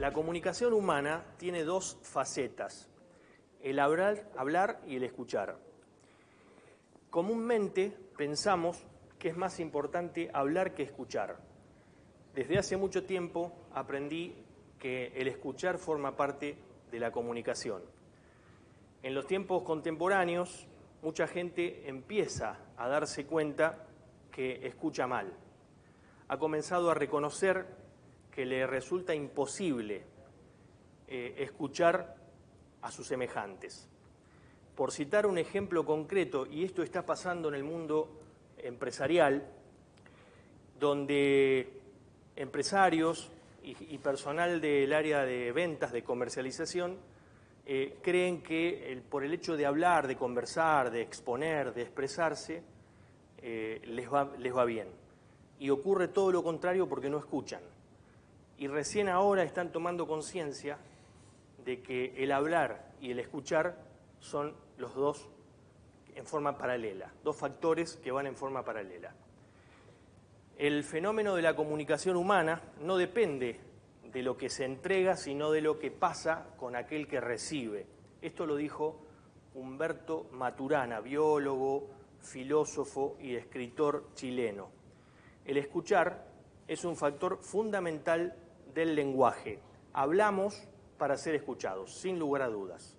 La comunicación humana tiene dos facetas, el hablar y el escuchar. Comúnmente pensamos que es más importante hablar que escuchar. Desde hace mucho tiempo aprendí que el escuchar forma parte de la comunicación. En los tiempos contemporáneos, mucha gente empieza a darse cuenta que escucha mal. Ha comenzado a reconocer que le resulta imposible escuchar a sus semejantes. Por citar un ejemplo concreto, y esto está pasando en el mundo empresarial, donde empresarios y personal del área de ventas, de comercialización, creen que por el hecho de hablar, de conversar, de exponer, de expresarse, les va bien. Y ocurre todo lo contrario porque no escuchan. Y recién ahora están tomando conciencia de que el hablar y el escuchar son los dos en forma paralela, dos factores que van en forma paralela. El fenómeno de la comunicación humana no depende de lo que se entrega, sino de lo que pasa con aquel que recibe. Esto lo dijo Humberto Maturana, biólogo, filósofo y escritor chileno. El escuchar es un factor fundamental del lenguaje. Hablamos para ser escuchados, sin lugar a dudas.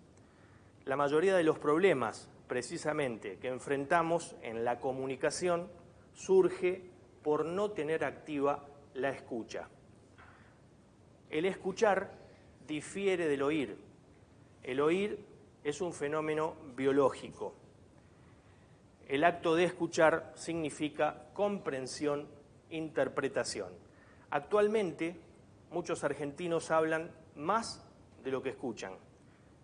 La mayoría de los problemas, precisamente, que enfrentamos en la comunicación surge por no tener activa la escucha. El escuchar difiere del oír. El oír es un fenómeno biológico. El acto de escuchar significa comprensión, interpretación. Actualmente, muchos argentinos hablan más de lo que escuchan.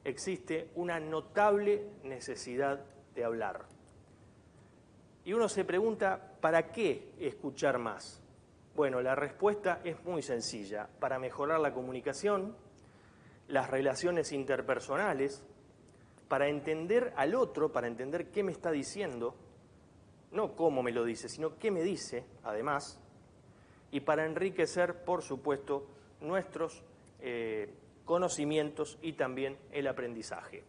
Existe una notable necesidad de hablar. Y uno se pregunta, ¿para qué escuchar más? Bueno, la respuesta es muy sencilla. Para mejorar la comunicación, las relaciones interpersonales, para entender al otro, para entender qué me está diciendo, no cómo me lo dice, sino qué me dice, además, y para enriquecer, por supuesto, nuestros conocimientos y también el aprendizaje.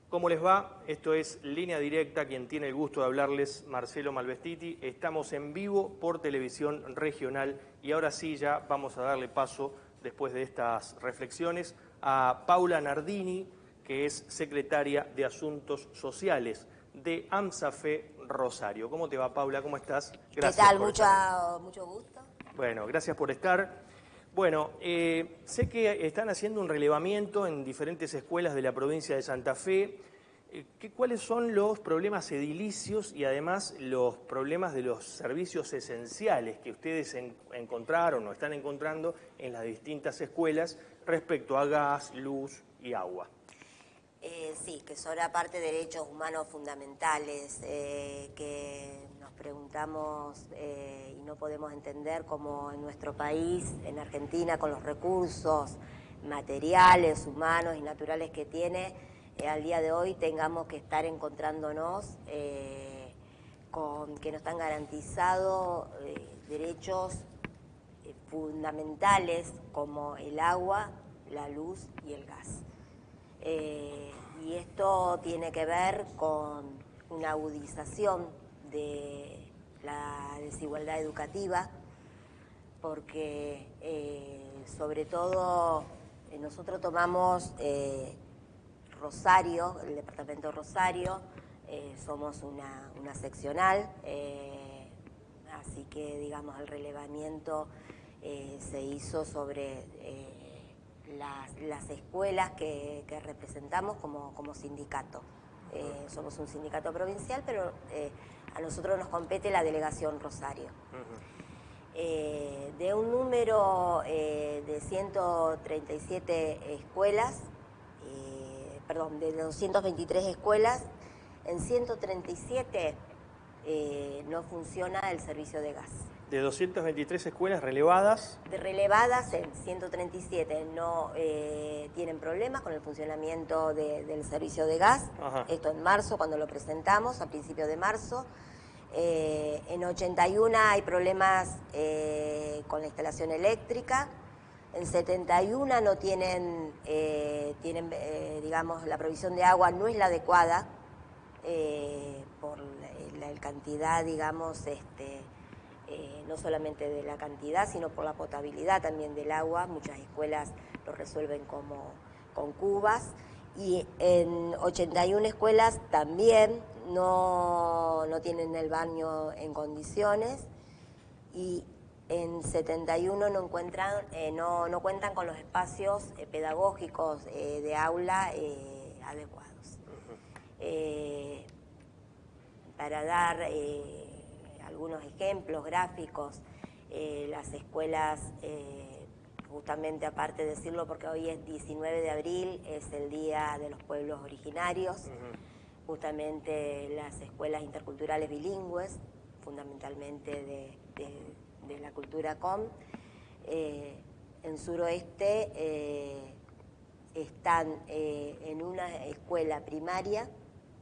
¿Cómo les va? Esto es Línea Directa, quien tiene el gusto de hablarles, Marcelo Malvestiti. Estamos en vivo por Televisión Regional y ahora sí ya vamos a darle paso, después de estas reflexiones, a Paula Nardini, que es secretaria de Asuntos Sociales de AMSAFE Rosario. ¿Cómo te va, Paula? ¿Cómo estás? Gracias. ¿Qué tal? Mucho gusto. Bueno, gracias por estar. Bueno, sé que están haciendo un relevamiento en diferentes escuelas de la provincia de Santa Fe. ¿Cuáles son los problemas edilicios y además los problemas de los servicios esenciales que ustedes encontraron o están encontrando en las distintas escuelas respecto a gas, luz y agua? Sí, que son aparte derechos humanos fundamentales que nos preguntamos y no podemos entender cómo en nuestro país, en Argentina, con los recursos materiales, humanos y naturales que tiene, al día de hoy tengamos que estar encontrándonos con que no están garantizados derechos fundamentales como el agua, la luz y el gas. Y esto tiene que ver con una agudización de la desigualdad educativa, porque sobre todo nosotros tomamos Rosario, el departamento Rosario, somos una seccional, así que digamos el relevamiento se hizo sobre las escuelas que representamos como sindicato. Somos un sindicato provincial, pero a nosotros nos compete la delegación Rosario. De un número de 137 escuelas, de 223 escuelas, en 137 no funciona el servicio de gas. De 223 escuelas relevadas. Relevadas en 137 no tienen problemas con el funcionamiento del servicio de gas. Ajá. Esto en marzo, cuando lo presentamos, a principios de marzo. En 81 hay problemas con la instalación eléctrica. En 71 no tienen, digamos, la provisión de agua no es la adecuada por la cantidad, digamos, no solamente de la cantidad, sino por la potabilidad también del agua. Muchas escuelas lo resuelven con cubas. Y en 81 escuelas también no tienen el baño en condiciones. Y en 71 no cuentan con los espacios pedagógicos de aula adecuados. Para dar algunos ejemplos gráficos, las escuelas, justamente aparte de decirlo porque hoy es 19 de abril, es el Día de los Pueblos Originarios, justamente las escuelas interculturales bilingües, fundamentalmente de la cultura com, en Suroeste están en una escuela primaria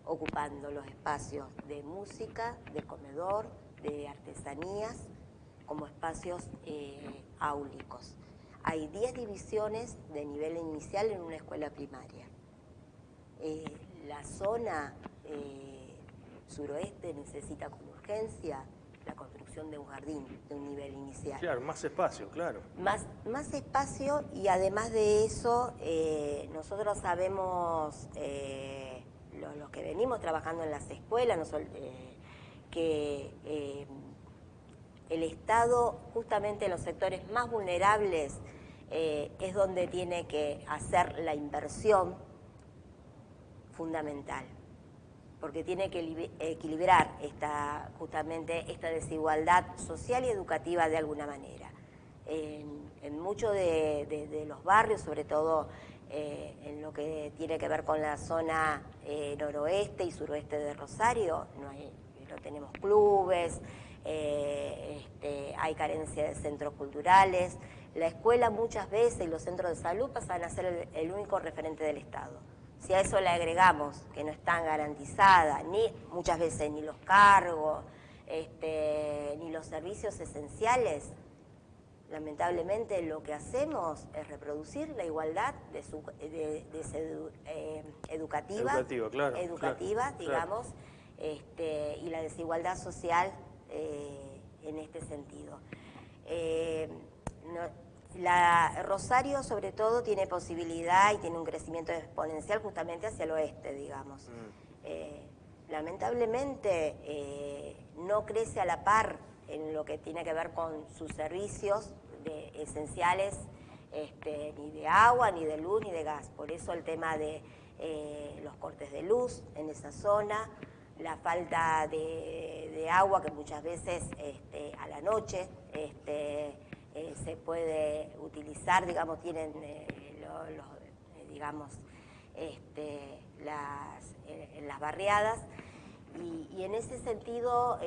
ocupando los espacios de música, de comedor, de artesanías, como espacios áulicos. Hay 10 divisiones de nivel inicial en una escuela primaria. La zona suroeste necesita con urgencia la construcción de un jardín de un nivel inicial. Claro, más espacio, claro. Más espacio, y además de eso, nosotros sabemos, los que venimos trabajando en las escuelas, que el Estado, justamente en los sectores más vulnerables, es donde tiene que hacer la inversión fundamental, porque tiene que equilibrar justamente esta desigualdad social y educativa de alguna manera. En muchos de los barrios, sobre todo en lo que tiene que ver con la zona noroeste y suroeste de Rosario, no tenemos clubes, hay carencia de centros culturales. La escuela muchas veces y los centros de salud pasan a ser el único referente del Estado. Si a eso le agregamos que no están garantizadas muchas veces ni los cargos, ni los servicios esenciales, lamentablemente lo que hacemos es reproducir la igualdad educativa, digamos, y la desigualdad social en este sentido. Rosario, sobre todo, tiene posibilidad y tiene un crecimiento exponencial justamente hacia el oeste, digamos. Lamentablemente no crece a la par en lo que tiene que ver con sus servicios esenciales, ni de agua, ni de luz, ni de gas. Por eso el tema de los cortes de luz en esa zona, la falta de agua que muchas veces a la noche se puede utilizar, digamos, tienen las barriadas, y en ese sentido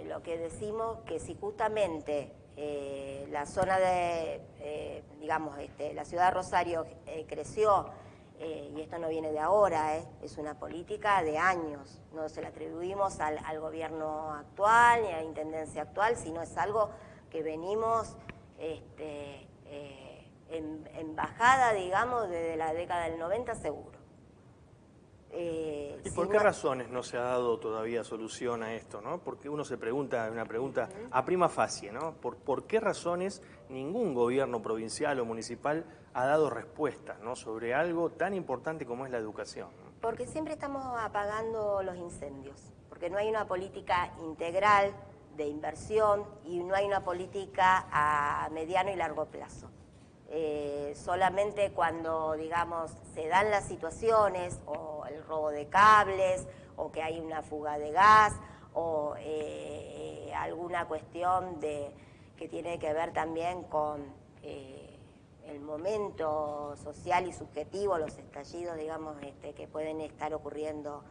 lo que decimos que si justamente la zona de, la ciudad de Rosario creció, y esto no viene de ahora, es una política de años, no se la atribuimos al gobierno actual ni a la intendencia actual, sino es algo que venimos en bajada, digamos, desde la década del 90 seguro. ¿Y por qué razones no se ha dado todavía solución a esto, ¿no? Porque uno se pregunta, una pregunta a prima facie, ¿no? ¿Por qué razones ningún gobierno provincial o municipal ha dado respuestas, ¿no?, sobre algo tan importante como es la educación, ¿no? Porque siempre estamos apagando los incendios, porque no hay una política integral de inversión y no hay una política a mediano y largo plazo. Solamente cuando, digamos, se dan las situaciones, o el robo de cables, o que hay una fuga de gas, o alguna cuestión que tiene que ver también con el momento social y subjetivo, los estallidos, digamos, que pueden estar ocurriendo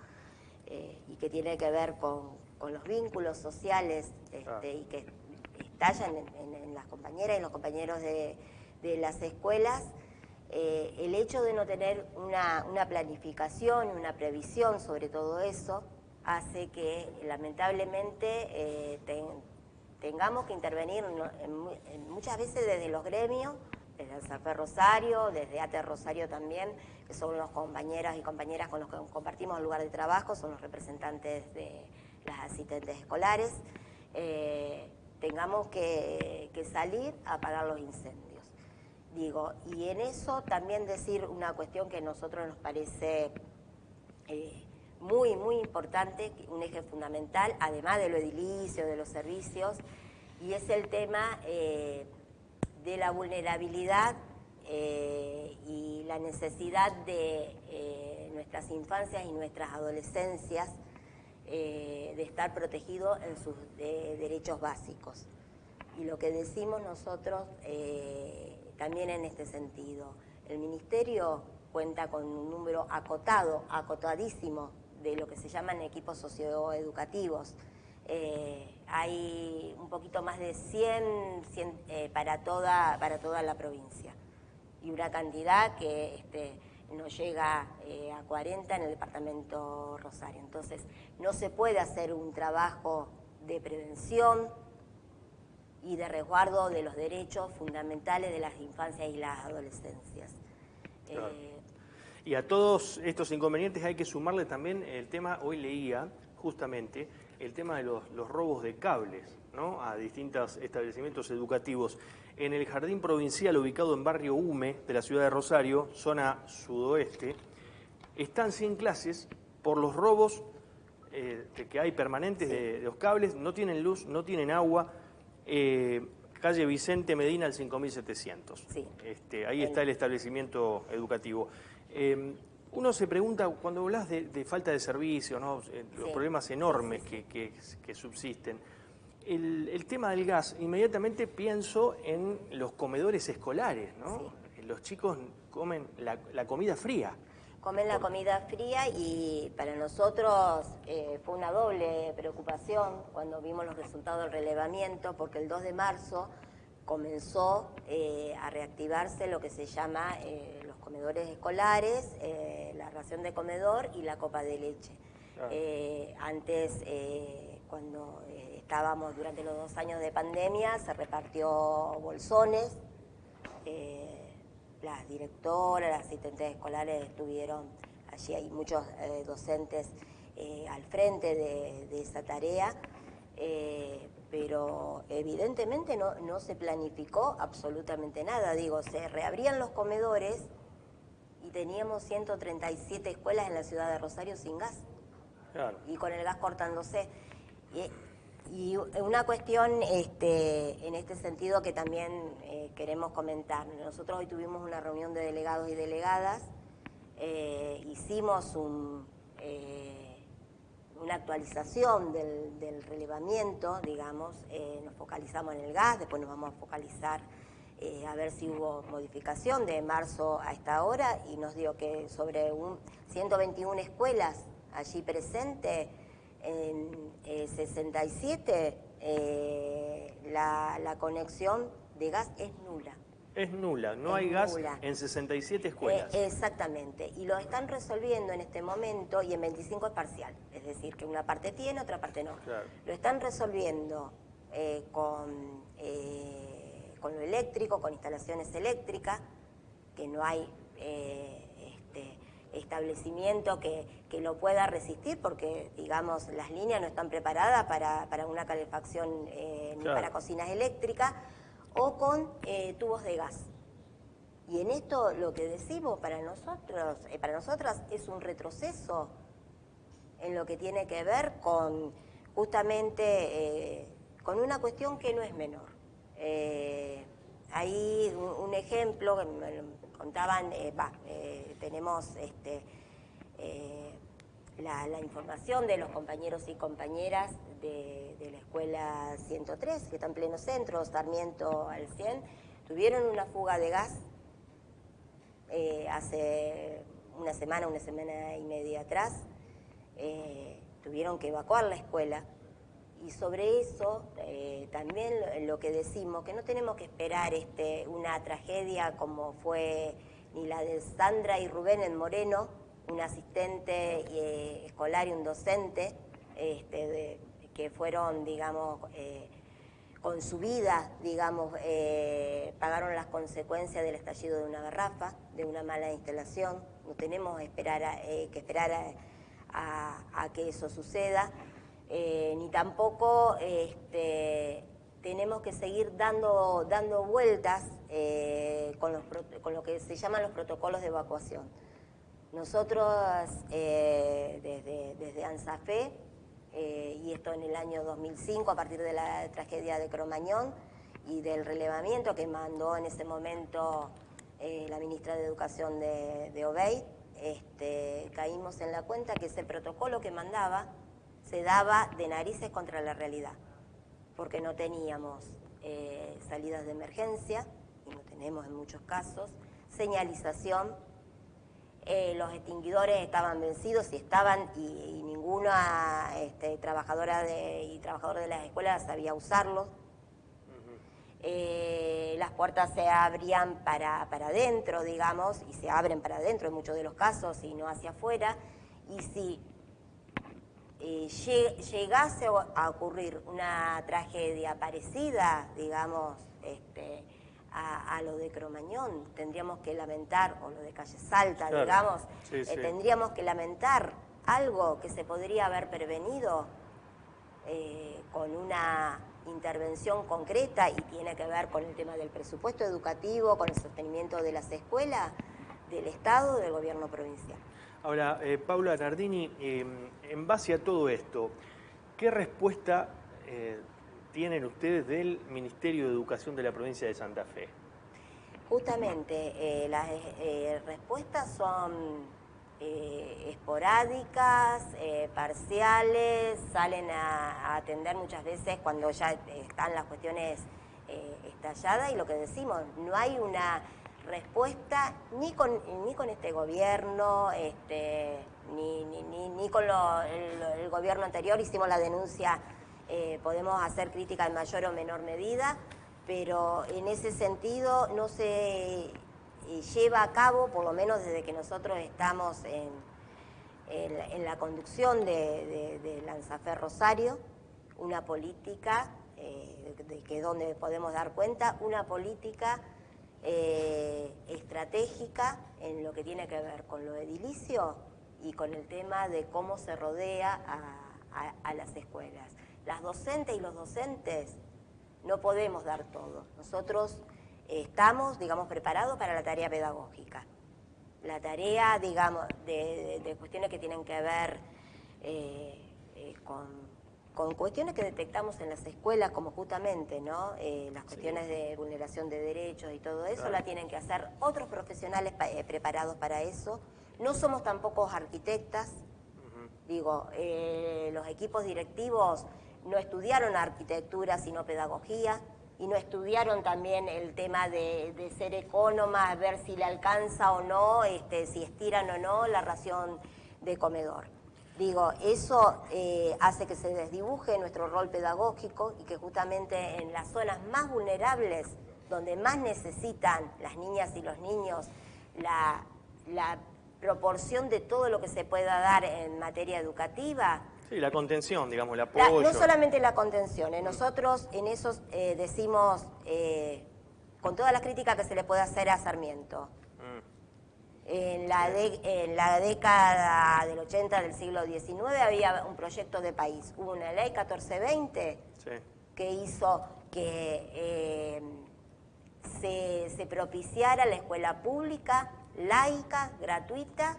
y que tiene que ver con los vínculos sociales y que estallan en las compañeras y los compañeros de las escuelas, el hecho de no tener una planificación, una previsión sobre todo eso, hace que lamentablemente tengamos que intervenir muchas veces desde los gremios desde el CERFER Rosario, desde ATE Rosario también, que son los compañeros y compañeras con los que compartimos el lugar de trabajo, son los representantes de las asistentes escolares, tengamos que salir a apagar los incendios. Digo, y en eso también decir una cuestión que a nosotros nos parece muy, muy importante, un eje fundamental, además de lo edilicio, de los servicios, y es el tema de la vulnerabilidad y la necesidad de nuestras infancias y nuestras adolescencias de estar protegidos en sus derechos básicos. Y lo que decimos nosotros también en este sentido, el Ministerio cuenta con un número acotadísimo de lo que se llaman equipos socioeducativos. Hay un poquito más de 100 para toda la provincia y una cantidad que nos llega a 40 en el departamento Rosario. Entonces, no se puede hacer un trabajo de prevención y de resguardo de los derechos fundamentales de las infancias y las adolescencias. Claro. Y a todos estos inconvenientes hay que sumarle también el tema, hoy leía justamente, el tema de los robos de cables, ¿no?, a distintos establecimientos educativos. En el jardín provincial ubicado en barrio Hume de la ciudad de Rosario, zona sudoeste, están sin clases por los robos que hay permanentes de los cables, no tienen luz, no tienen agua. Calle Vicente Medina al 5700. Sí. Ahí está el establecimiento educativo. Uno se pregunta, cuando hablas de falta de servicio, ¿no?, los problemas enormes que subsisten, el tema del gas, inmediatamente pienso en los comedores escolares, ¿no? Sí. Los chicos comen la comida fría. Comen la comida fría y para nosotros fue una doble preocupación cuando vimos los resultados del relevamiento, porque el 2 de marzo comenzó a reactivarse lo que se llama los comedores escolares, la ración de comedor y la copa de leche. Antes, cuando estábamos durante los 2 años de pandemia, se repartió bolsones, las directoras, las asistentes escolares estuvieron allí, hay muchos docentes al frente de esa tarea, pero evidentemente no se planificó absolutamente nada. Digo, se reabrían los comedores y teníamos 137 escuelas en la ciudad de Rosario sin gas. Claro. Y con el gas cortándose. Y una cuestión en este sentido que también queremos comentar. Nosotros hoy tuvimos una reunión de delegados y delegadas, hicimos una actualización del relevamiento, digamos, nos focalizamos en el gas, después nos vamos a focalizar a ver si hubo modificación de marzo a esta hora, y nos dio que sobre 121 escuelas allí presentes, en 67 la conexión de gas es nula. Es nula, no hay gas en 67 escuelas. Exactamente, y lo están resolviendo en este momento, y en 25 es parcial, es decir, que una parte tiene, otra parte no. Claro. Lo están resolviendo con lo eléctrico, con instalaciones eléctricas, que no hay establecimiento que lo pueda resistir, porque, digamos, las líneas no están preparadas para una calefacción ni para cocinas eléctricas, o con tubos de gas. Y en esto lo que decimos para nosotras es un retroceso en lo que tiene que ver con justamente con una cuestión que no es menor. Hay un ejemplo que me contaban, tenemos la información de los compañeros y compañeras de la escuela 103, que está en pleno centro, Sarmiento al 100, tuvieron una fuga de gas hace una semana y media atrás, tuvieron que evacuar la escuela. Y sobre eso también lo que decimos, que no tenemos que esperar una tragedia como fue ni la de Sandra y Rubén en Moreno, un asistente escolar y un docente, que fueron, digamos, con su vida, digamos, pagaron las consecuencias del estallido de una garrafa, de una mala instalación. No tenemos que esperar a que eso suceda, ni tampoco tenemos que seguir dando vueltas con lo que se llaman los protocolos de evacuación. Nosotros desde ANSAFE, y esto en el año 2005, a partir de la tragedia de Cromañón y del relevamiento que mandó en ese momento la ministra de Educación de Obeid, caímos en la cuenta que ese protocolo que mandaba se daba de narices contra la realidad, porque no teníamos salidas de emergencia, y no tenemos en muchos casos, señalización, los extinguidores estaban vencidos y ninguna trabajadora y trabajador de las escuelas sabía usarlos. Las puertas se abrían para adentro, digamos, y se abren para adentro en muchos de los casos y no hacia afuera. Y si llegase a ocurrir una tragedia parecida, digamos, a lo de Cromañón, tendríamos que lamentar, o lo de Calle Salta, claro, digamos, sí. Tendríamos que lamentar algo que se podría haber prevenido con una intervención concreta, y tiene que ver con el tema del presupuesto educativo, con el sostenimiento de las escuelas, del Estado, del gobierno provincial. Ahora, Paula Nardini, en base a todo esto, ¿qué respuesta tienen ustedes del Ministerio de Educación de la provincia de Santa Fe? Justamente, las respuestas son esporádicas, parciales, salen a atender muchas veces cuando ya están las cuestiones estalladas, y lo que decimos, no hay una respuesta ni con este gobierno, ni con el gobierno anterior. Hicimos la denuncia, podemos hacer crítica en mayor o menor medida, pero en ese sentido no se lleva a cabo, por lo menos desde que nosotros estamos en la conducción de ANSAFE Rosario, una política donde podemos dar cuenta, una política estratégica en lo que tiene que ver con lo edilicio y con el tema de cómo se rodea a las escuelas. Las docentes y los docentes no podemos dar todo. Nosotros estamos, digamos, preparados para la tarea pedagógica. La tarea, digamos, de cuestiones que tienen que ver con cuestiones que detectamos en las escuelas, como justamente, ¿no? Las cuestiones de vulneración de derechos y todo eso, claro, la tienen que hacer otros profesionales preparados para eso. No somos tampoco arquitectas. Digo, los equipos directivos no estudiaron arquitectura, sino pedagogía, y no estudiaron también el tema de ser ecónomas, ver si le alcanza o no, si estiran o no la ración de comedor. Digo, eso hace que se desdibuje nuestro rol pedagógico, y que justamente en las zonas más vulnerables, donde más necesitan las niñas y los niños la proporción de todo lo que se pueda dar en materia educativa. Sí, la contención, digamos, el apoyo. No solamente la contención, nosotros en eso decimos, con toda la crítica que se le puede hacer a Sarmiento, en la década del 80 del siglo XIX había un proyecto de país, hubo una ley 1420, sí, que hizo que se propiciara la escuela pública, laica, gratuita.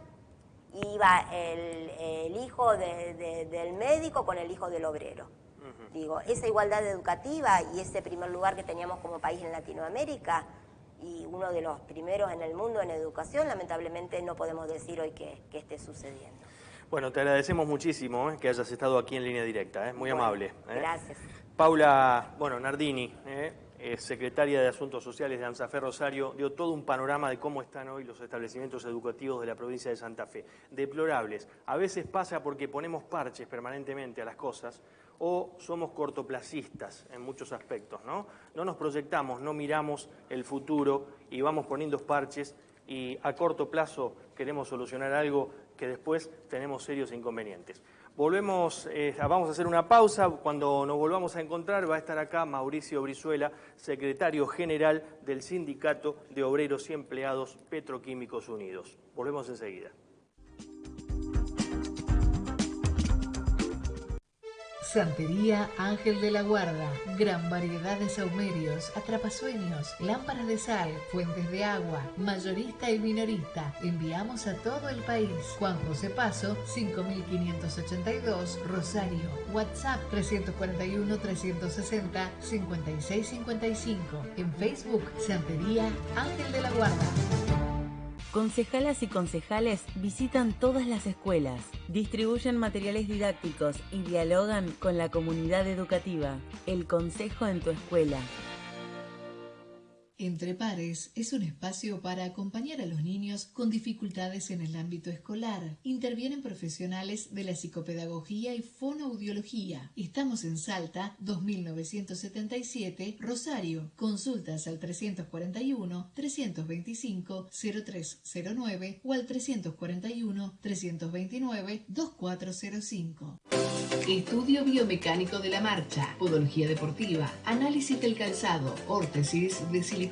Iba el hijo del médico con el hijo del obrero. Digo, esa igualdad educativa y ese primer lugar que teníamos como país en Latinoamérica, y uno de los primeros en el mundo en educación, lamentablemente no podemos decir hoy que esté sucediendo. Bueno, te agradecemos muchísimo que hayas estado aquí en línea directa, muy amable. Gracias. Paula, Nardini, secretaria de Asuntos Sociales de ANSAFE Rosario, dio todo un panorama de cómo están hoy los establecimientos educativos de la provincia de Santa Fe. Deplorables. A veces pasa porque ponemos parches permanentemente a las cosas, o somos cortoplacistas en muchos aspectos, ¿no? No nos proyectamos, no miramos el futuro y vamos poniendo parches, y a corto plazo queremos solucionar algo que después tenemos serios inconvenientes. Vamos a hacer una pausa. Cuando nos volvamos a encontrar va a estar acá Mauricio Brizuela, secretario general del Sindicato de Obreros y Empleados Petroquímicos Unidos. Volvemos enseguida. Santería Ángel de la Guarda, gran variedad de saumerios, atrapasueños, lámparas de sal, fuentes de agua, mayorista y minorista. Enviamos a todo el país. Juan José Paso, 5582, Rosario. WhatsApp 341-360-5655. En Facebook, Santería Ángel de la Guarda. Concejalas y concejales visitan todas las escuelas, distribuyen materiales didácticos y dialogan con la comunidad educativa. El Consejo en tu escuela. Entre Pares es un espacio para acompañar a los niños con dificultades en el ámbito escolar. Intervienen profesionales de la psicopedagogía y fonoaudiología. Estamos en Salta, 2977, Rosario. Consultas al 341-325-0309 o al 341-329-2405. Estudio biomecánico de la marcha, podología deportiva, análisis del calzado, órtesis de siliconas,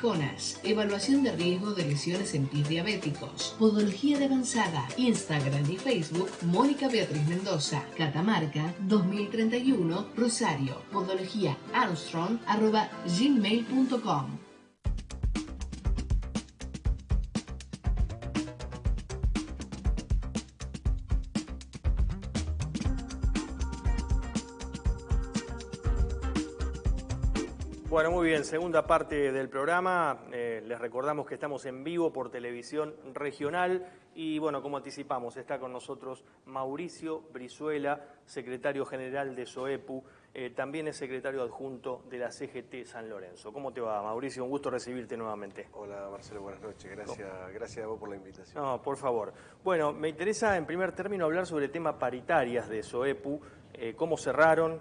evaluación de riesgo de lesiones en pies diabéticos, podología de avanzada, Instagram y Facebook, Mónica Beatriz Mendoza, Catamarca, 2031, Rosario, podologiaarmstrong@gmail.com. Bueno, muy bien, segunda parte del programa. Les recordamos que estamos en vivo por televisión regional y, bueno, como anticipamos, está con nosotros Mauricio Brizuela, secretario general de SOEPU, también es secretario adjunto de la CGT San Lorenzo. ¿Cómo te va, Mauricio? Un gusto recibirte nuevamente. Hola, Marcelo, buenas noches. Gracias a vos por la invitación. No, por favor. Bueno, me interesa en primer término hablar sobre el tema paritarias de SOEPU. ¿Cómo cerraron?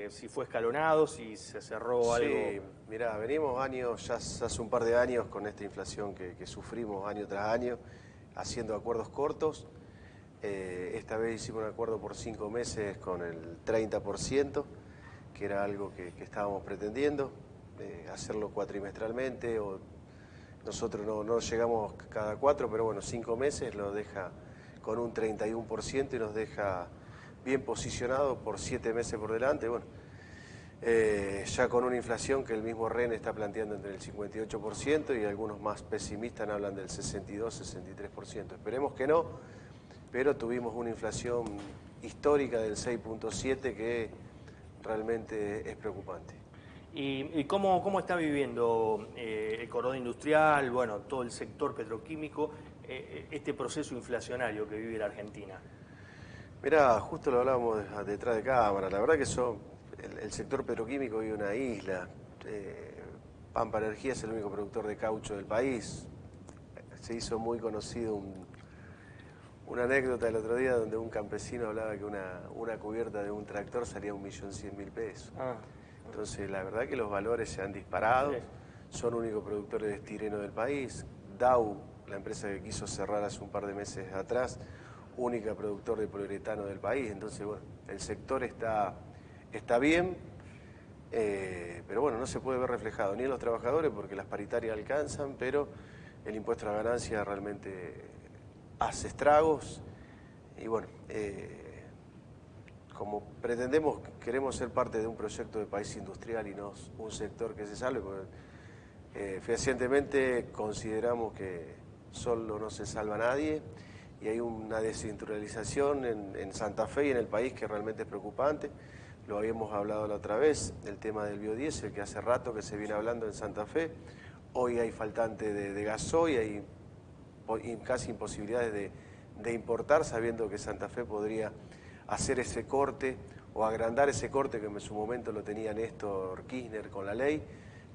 Si fue escalonado, si se cerró algo. Sí, mirá, venimos años, ya hace un par de años con esta inflación que sufrimos año tras año, haciendo acuerdos cortos. Esta vez hicimos un acuerdo por 5 meses con el 30%, que era algo que estábamos pretendiendo, hacerlo cuatrimestralmente. Nosotros no llegamos cada 4, pero bueno, 5 meses lo deja con un 31% y nos deja bien posicionado por 7 meses por delante. Bueno, ya con una inflación que el mismo REN está planteando entre el 58% y algunos más pesimistas hablan del 62-63%. Esperemos que no, pero tuvimos una inflación histórica del 6.7 que realmente es preocupante. ¿Y cómo está viviendo el cordón industrial, bueno, todo el sector petroquímico, este proceso inflacionario que vive la Argentina? Mirá, justo lo hablábamos detrás de cámara. La verdad que el sector petroquímico vive una isla. Pampa Energía es el único productor de caucho del país. Se hizo muy conocido una anécdota el otro día donde un campesino hablaba que una cubierta de un tractor salía $1.100.000 pesos. Entonces, la verdad que los valores se han disparado. Sí. Son únicos productores de estireno del país. Dow, la empresa que quiso cerrar hace un par de meses atrás, única productor de poliuretano del país. Entonces, bueno, el sector está bien, pero bueno, no se puede ver reflejado ni en los trabajadores porque las paritarias alcanzan, pero el impuesto a la ganancia realmente hace estragos. Y bueno, como queremos ser parte de un proyecto de país industrial y no un sector que se salve, porque fehacientemente consideramos que solo no se salva nadie. Y hay una desindustrialización en Santa Fe y en el país que realmente es preocupante. Lo habíamos hablado la otra vez, el tema del biodiesel, que hace rato que se viene hablando en Santa Fe. Hoy hay faltante de gasoil, hay casi imposibilidades de importar, sabiendo que Santa Fe podría hacer ese corte o agrandar ese corte que en su momento lo tenía Néstor Kirchner con la ley,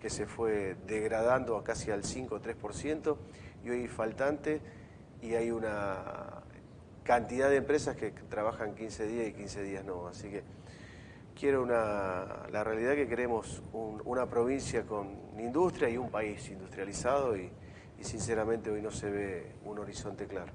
que se fue degradando a casi al 5 o 3%, y hoy hay faltante. Y hay una cantidad de empresas que trabajan 15 días y 15 días no. Así que la realidad es que queremos una provincia con industria y un país industrializado y sinceramente hoy no se ve un horizonte claro.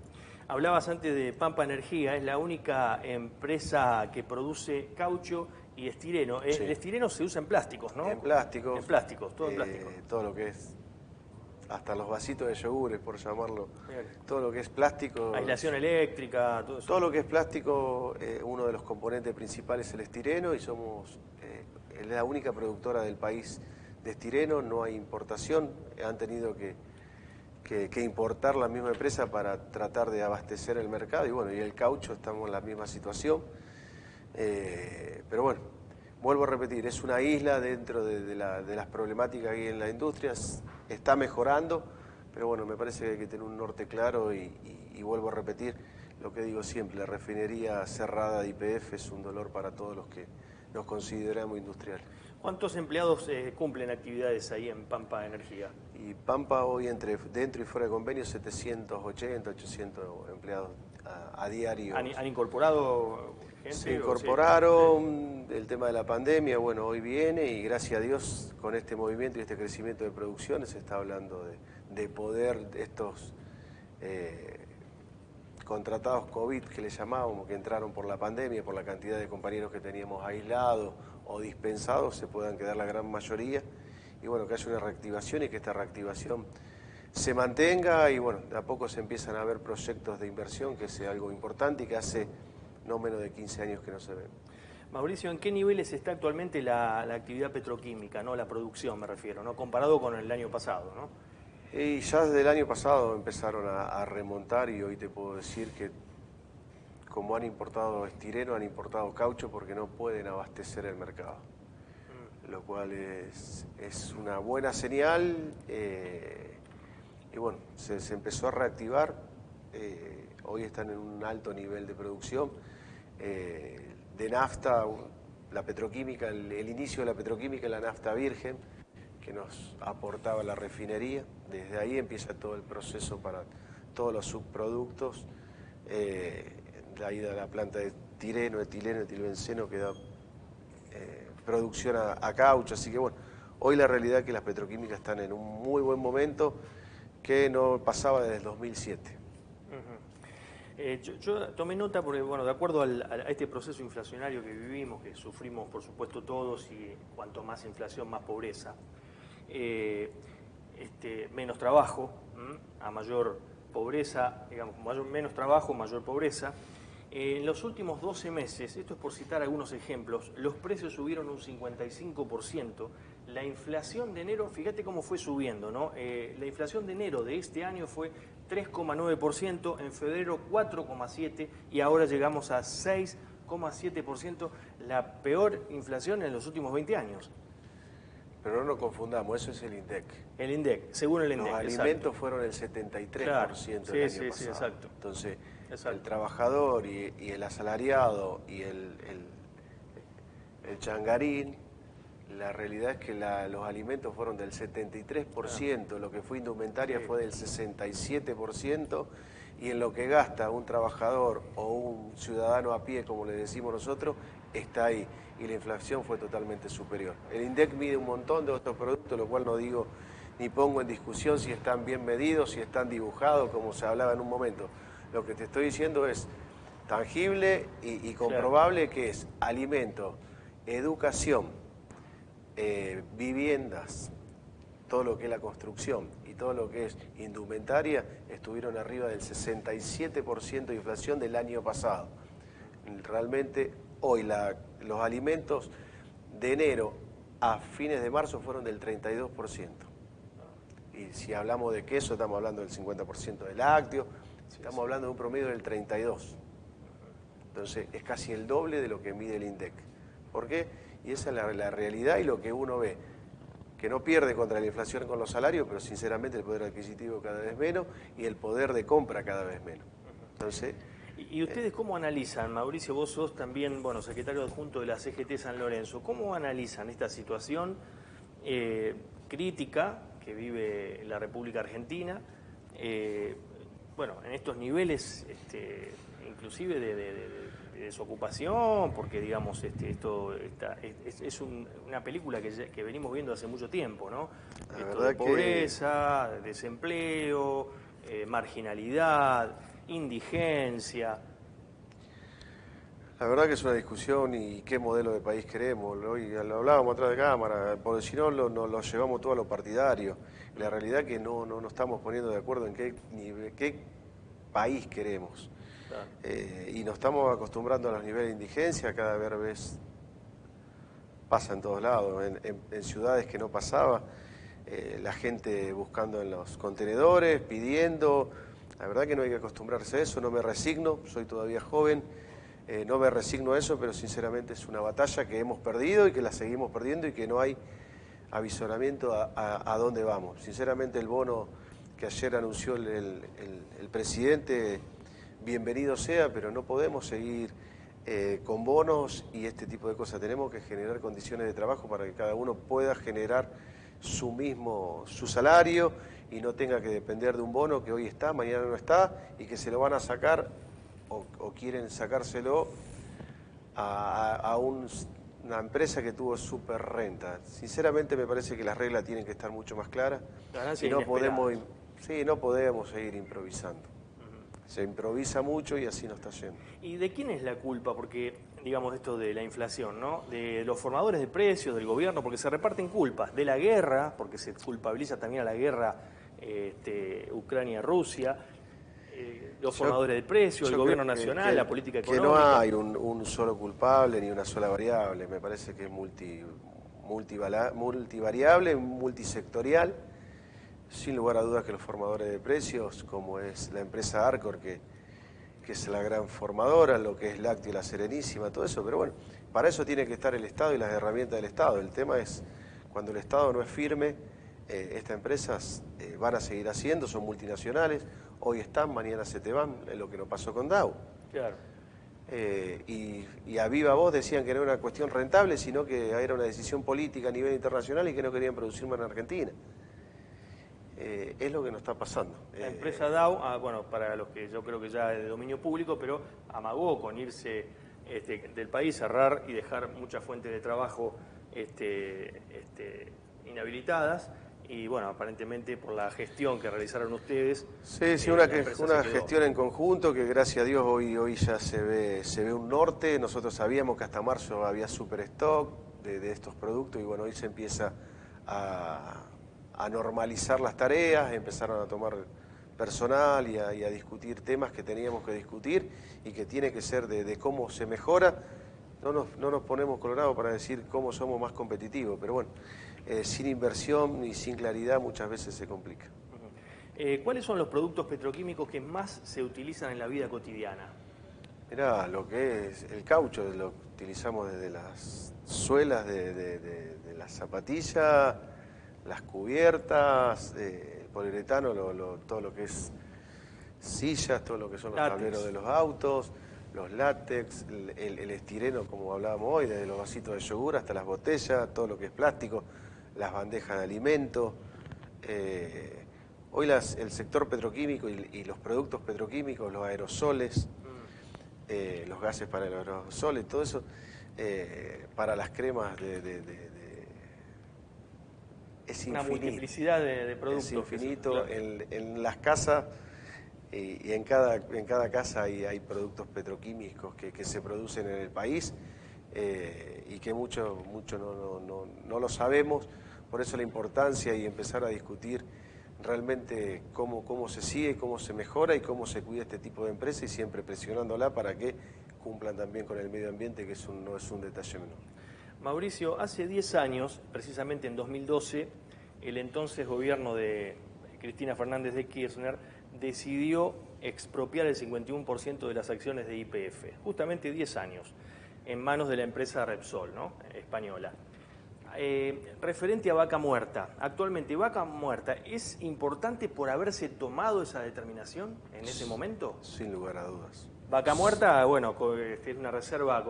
Hablabas antes de Pampa Energía, es la única empresa que produce caucho y estireno. Sí. El estireno se usa en plásticos, ¿no? En plásticos. En plásticos, todo en plástico. Todo lo que es, hasta los vasitos de yogures, por llamarlo. Bien. Todo lo que es plástico. Aislación eléctrica, todo eso. Todo lo que es plástico, uno de los componentes principales es el estireno y somos es la única productora del país de estireno, no hay importación, han tenido que importar la misma empresa para tratar de abastecer el mercado y bueno, y el caucho estamos en la misma situación, pero bueno, vuelvo a repetir, es una isla dentro de las problemáticas que hay en la industria, está mejorando, pero bueno, me parece que hay que tener un norte claro y vuelvo a repetir lo que digo siempre, la refinería cerrada de YPF es un dolor para todos los que nos consideramos industriales. ¿Cuántos empleados cumplen actividades ahí en Pampa Energía? Y Pampa hoy dentro y fuera de convenio 780, 800 empleados a diario. ¿Han incorporado gente? Se incorporaron, el tema de la pandemia, bueno, hoy viene y gracias a Dios con este movimiento y este crecimiento de producciones se está hablando de poder estos contratados COVID que le llamábamos, que entraron por la pandemia, por la cantidad de compañeros que teníamos aislados o dispensados, se puedan quedar la gran mayoría y bueno, que haya una reactivación y que esta reactivación se mantenga y bueno, de a poco se empiezan a ver proyectos de inversión, que es algo importante y que hace no menos de 15 años que no se ven. Mauricio, ¿en qué niveles está actualmente la actividad petroquímica, no la producción me refiero, no comparado con el año pasado, ¿no? Y ya desde el año pasado empezaron a remontar y hoy te puedo decir que como han importado estireno, han importado caucho porque no pueden abastecer el mercado, lo cual es una buena señal y bueno, se empezó a reactivar, hoy están en un alto nivel de producción de nafta, la petroquímica, el inicio de la petroquímica, la nafta virgen, que nos aportaba la refinería. Desde ahí empieza todo el proceso para todos los subproductos, de ahí de la planta de tireno, etileno, etilbenceno que da producción a caucho. Así que bueno, hoy la realidad es que las petroquímicas están en un muy buen momento que no pasaba desde el 2007. Yo tomé nota porque, bueno, de acuerdo a este proceso inflacionario que vivimos, que sufrimos por supuesto todos y cuanto más inflación, más pobreza. Menos trabajo, a mayor pobreza, digamos, menos trabajo, mayor pobreza. En los últimos 12 meses, esto es por citar algunos ejemplos, los precios subieron un 55%, la inflación de enero, fíjate cómo fue subiendo, ¿no? La inflación de enero de este año fue 3,9%, en febrero 4,7% y ahora llegamos a 6,7%, la peor inflación en los últimos 20 años. Pero no nos confundamos, eso es el INDEC. El INDEC, según el INDEC. Los alimentos fueron el 73% claro. el año pasado. Sí, exacto. Entonces, exacto. El trabajador y el asalariado y el changarín, la realidad es que los alimentos fueron del 73%, lo que fue indumentaria fue del 67%, y en lo que gasta un trabajador o un ciudadano a pie, como le decimos nosotros, está ahí. Y la inflación fue totalmente superior. El INDEC mide un montón de otros productos, lo cual no digo ni pongo en discusión si están bien medidos, si están dibujados, como se hablaba en un momento. Lo que te estoy diciendo es tangible y comprobable, que es alimento, educación, viviendas, todo lo que es la construcción y todo lo que es indumentaria, estuvieron arriba del 67% de inflación del año pasado. Realmente hoy los alimentos de enero a fines de marzo fueron del 32%. Y si hablamos de queso, estamos hablando del 50% de lácteo, estamos hablando de un promedio del 32%. Entonces es casi el doble de lo que mide el INDEC. ¿Por qué? Y esa es la realidad y lo que uno ve, que no pierde contra la inflación con los salarios, pero sinceramente el poder adquisitivo cada vez menos y el poder de compra cada vez menos. Entonces... ¿Y ustedes cómo analizan, Mauricio, vos sos también, bueno, secretario adjunto de la CGT San Lorenzo, cómo analizan esta situación crítica que vive la República Argentina, bueno, en estos niveles inclusive de desocupación, porque digamos esto es una película que venimos viendo hace mucho tiempo, ¿no? Esto de pobreza, desempleo, marginalidad. indigencia. La verdad que es una discusión y qué modelo de país queremos. Hoy lo hablábamos atrás de cámara, porque si no lo llevamos todo a lo partidario. La realidad es que no estamos poniendo de acuerdo en qué país queremos. Claro. Y nos estamos acostumbrando a los niveles de indigencia, cada vez pasa en todos lados. En ciudades que no pasaba, la gente buscando en los contenedores, pidiendo. La verdad que no hay que acostumbrarse a eso, no me resigno, soy todavía joven. No me resigno a eso, pero sinceramente es una batalla que hemos perdido y que la seguimos perdiendo y que no hay avisoramiento a dónde vamos. Sinceramente el bono que ayer anunció el presidente, bienvenido sea, pero no podemos seguir con bonos y este tipo de cosas. Tenemos que generar condiciones de trabajo para que cada uno pueda generar su salario y no tenga que depender de un bono que hoy está, mañana no está y que se lo van a sacar o quieren sacárselo a una empresa que tuvo súper renta. Sinceramente me parece que las reglas tienen que estar mucho más claras y no podemos seguir improvisando. Se improvisa mucho y así no está yendo. ¿Y de quién es la culpa? Porque, digamos, esto de la inflación, ¿no? De los formadores de precios, del gobierno, porque se reparten culpas. De la guerra, porque se culpabiliza también a la guerra Ucrania-Rusia. Los formadores de precios, el gobierno nacional, la política económica. Que no hay un solo culpable ni una sola variable. Me parece que es multivariable, multisectorial. Sin lugar a dudas que los formadores de precios, como es la empresa Arcor, que es la gran formadora, lo que es Lácteo, la Serenísima, todo eso, pero bueno, para eso tiene que estar el Estado y las herramientas del Estado. El tema es, cuando el Estado no es firme, estas empresas van a seguir haciendo, son multinacionales, hoy están, mañana se te van, es lo que nos pasó con Dow. Claro. Y a viva voz decían que no era una cuestión rentable, sino que era una decisión política a nivel internacional y que no querían producir más en Argentina. Es lo que nos está pasando. La empresa Dow, bueno, para los que yo creo que ya es de dominio público, pero amagó con irse del país, cerrar y dejar muchas fuentes de trabajo inhabilitadas. Y bueno, aparentemente por la gestión que realizaron ustedes. Sí, una gestión en conjunto que gracias a Dios hoy ya se ve un norte. Nosotros sabíamos que hasta marzo había super stock de estos productos y bueno, hoy se empieza a normalizar las tareas, empezaron a tomar personal y a discutir temas que teníamos que discutir y que tiene que ser de cómo se mejora. No nos ponemos colorados para decir cómo somos más competitivos, pero bueno, sin inversión y sin claridad muchas veces se complica. ¿Cuáles son los productos petroquímicos que más se utilizan en la vida cotidiana? Mirá, lo que es el caucho, lo utilizamos desde las suelas de las zapatillas, las cubiertas, el poliuretano, todo lo que es sillas, todo lo que son los tableros de los autos, los látex, el estireno, como hablábamos hoy, desde los vasitos de yogur hasta las botellas, todo lo que es plástico, las bandejas de alimento. Hoy el sector petroquímico y los productos petroquímicos, los aerosoles, los gases para los aerosoles, todo eso, para las cremas es infinito. Una multiplicidad de productos. Es infinito. En las casas y en cada casa hay productos petroquímicos que se producen en el país y que mucho no lo sabemos. Por eso la importancia y empezar a discutir realmente cómo se sigue, cómo se mejora y cómo se cuida este tipo de empresas y siempre presionándola para que cumplan también con el medio ambiente, que no es un detalle menor. Mauricio, hace 10 años, precisamente en 2012, el entonces gobierno de Cristina Fernández de Kirchner decidió expropiar el 51% de las acciones de YPF, justamente 10 años, en manos de la empresa Repsol, ¿no?, española. Referente a Vaca Muerta, actualmente Vaca Muerta, ¿es importante por haberse tomado esa determinación en ese momento? Sin lugar a dudas. Vaca Muerta, bueno, es una reserva,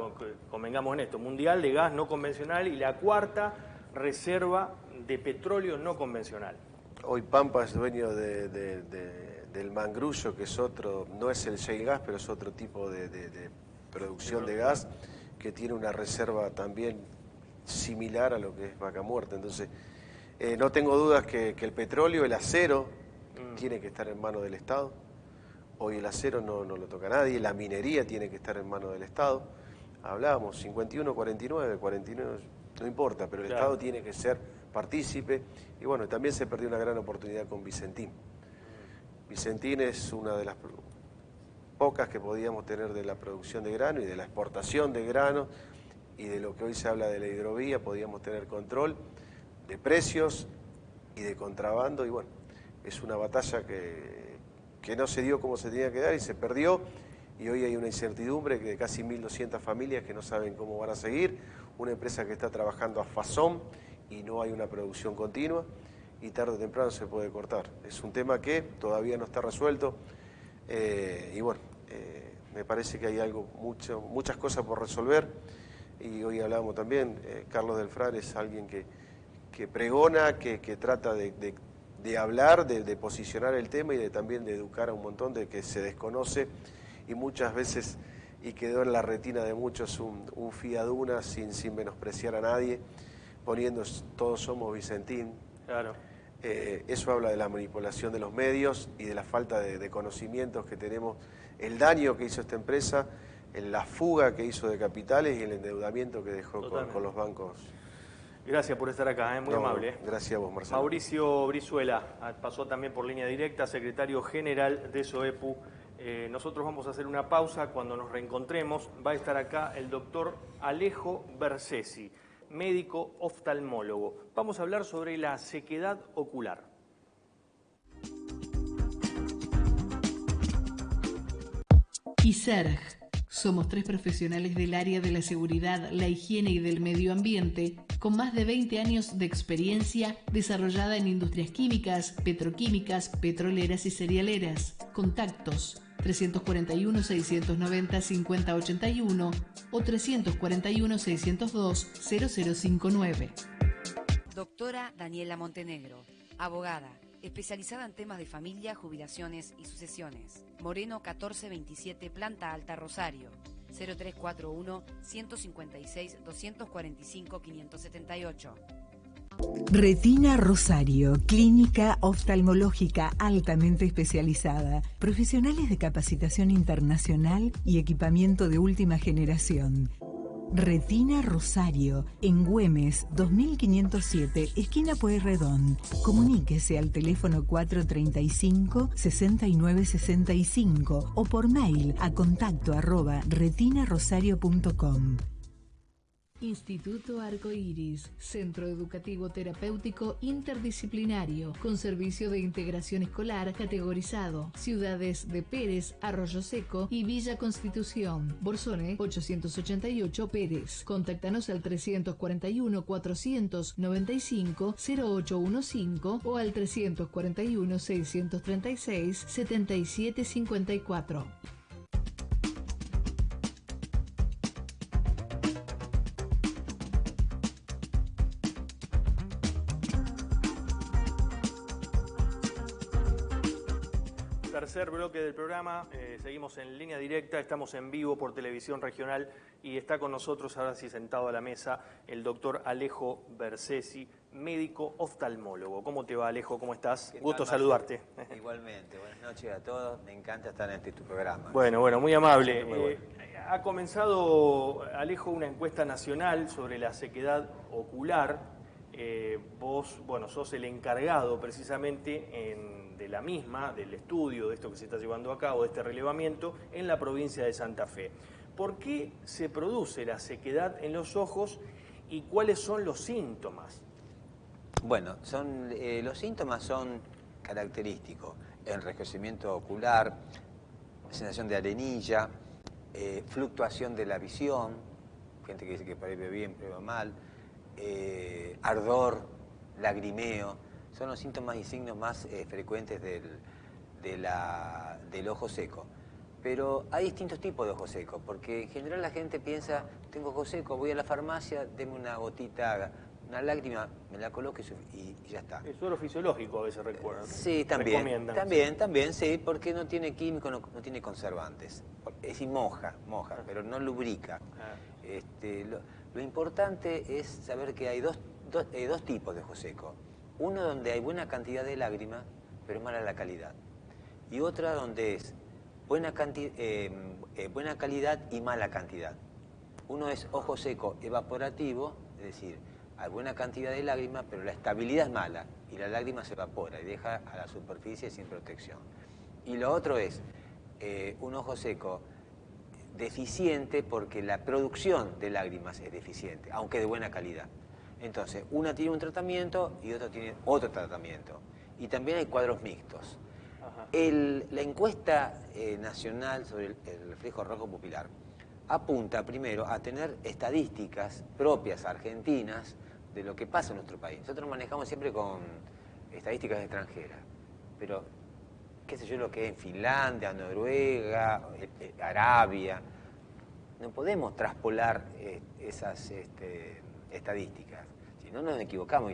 convengamos en esto, mundial de gas no convencional y la cuarta reserva de petróleo no convencional. Hoy Pampa es dueño del mangrullo, que es otro, no es el shale gas, pero es otro tipo de producción de gas, que tiene una reserva también similar a lo que es Vaca Muerta. Entonces, no tengo dudas que el petróleo, el acero, tiene que estar en manos del Estado. Hoy el acero no lo toca nadie, la minería tiene que estar en manos del Estado. Hablábamos 51, 49, 49, no importa, pero el Estado tiene que ser partícipe. Y bueno, también se perdió una gran oportunidad con Vicentín. Vicentín es una de las pocas que podíamos tener de la producción de grano y de la exportación de grano, y de lo que hoy se habla de la hidrovía, podíamos tener control de precios y de contrabando. Y bueno, es una batalla que no se dio como se tenía que dar y se perdió, y hoy hay una incertidumbre de casi 1.200 familias que no saben cómo van a seguir, una empresa que está trabajando a fazón y no hay una producción continua, y tarde o temprano se puede cortar. Es un tema que todavía no está resuelto, y bueno, me parece que hay muchas cosas por resolver, y hoy hablábamos también, Carlos del Frar es alguien que pregona, que trata de hablar, de posicionar el tema, y también de educar a un montón de que se desconoce, y muchas veces, y quedó en la retina de muchos, un fiaduna sin menospreciar a nadie, poniendo todos somos Vicentín. Claro. Eso habla de la manipulación de los medios y de la falta de conocimientos que tenemos, el daño que hizo esta empresa, la fuga que hizo de capitales y el endeudamiento que dejó con los bancos. Gracias por estar acá, muy amable. Gracias a vos, Marcelo. Mauricio Brizuela pasó también por línea directa, secretario general de SOEPU. Nosotros vamos a hacer una pausa. Cuando nos reencontremos va a estar acá el doctor Alejo Bersesi, médico oftalmólogo. Vamos a hablar sobre la sequedad ocular. ISERG. Somos 3 profesionales del área de la seguridad, la higiene y del medio ambiente, con más de 20 años de experiencia desarrollada en industrias químicas, petroquímicas, petroleras y cerealeras. Contactos 341-690-5081 o 341-602-0059. Doctora Daniela Montenegro, abogada, especializada en temas de familia, jubilaciones y sucesiones. Moreno 1427, Planta Alta, Rosario. 0341-156-245-578. Retina Rosario, clínica oftalmológica altamente especializada, profesionales de capacitación internacional y equipamiento de última generación. Retina Rosario, en Güemes, 2507, esquina Pueyrredón. Comuníquese al teléfono 435-6965 o por mail a contacto@retinarosario.com. Instituto Arcoiris, centro educativo terapéutico interdisciplinario, con servicio de integración escolar categorizado. Ciudades de Pérez, Arroyo Seco y Villa Constitución. Borsone 888 Pérez. Contáctanos al 341-495-0815 o al 341-636-7754. Tercer bloque del programa, seguimos en línea directa, estamos en vivo por Televisión Regional y está con nosotros, ahora sí sentado a la mesa, el doctor Alejo Bersesi, médico oftalmólogo. ¿Cómo te va, Alejo? ¿Cómo estás? Gusto saludarte. Igualmente, buenas noches a todos, me encanta estar en tu programa. Bueno, muy amable. Muy bueno. Ha comenzado, Alejo, una encuesta nacional sobre la sequedad ocular. Vos, sos el encargado precisamente de la misma, del estudio de esto que se está llevando a cabo, de este relevamiento, en la provincia de Santa Fe. ¿Por qué se produce la sequedad en los ojos y cuáles son los síntomas? Bueno, los síntomas son característicos: enrojecimiento ocular, sensación de arenilla, fluctuación de la visión, gente que dice que ve bien, pero mal, ardor, lagrimeo, son los síntomas y signos más frecuentes del ojo seco. Pero hay distintos tipos de ojo seco, porque en general la gente piensa, tengo ojo seco, voy a la farmacia, deme una gotita, una lágrima, me la coloco y ya está. Es suero fisiológico, a veces recuerdan. Sí, también, sí, porque no tiene químico, no tiene conservantes. Es decir, moja, pero no lubrica. Lo importante es saber que hay dos tipos de ojo seco. Uno donde hay buena cantidad de lágrimas, pero es mala la calidad. Y otra donde es buena calidad y mala cantidad. Uno es ojo seco evaporativo, es decir, hay buena cantidad de lágrima, pero la estabilidad es mala y la lágrima se evapora y deja a la superficie sin protección. Y lo otro es un ojo seco deficiente porque la producción de lágrimas es deficiente, aunque de buena calidad. Entonces, una tiene un tratamiento y otra tiene otro tratamiento. Y también hay cuadros mixtos. La encuesta nacional sobre el reflejo rojo pupilar apunta primero a tener estadísticas propias argentinas de lo que pasa en nuestro país. Nosotros manejamos siempre con estadísticas extranjeras, pero qué sé yo lo que es en Finlandia, Noruega, Arabia. No podemos traspolar esas estadísticas, si no nos equivocamos.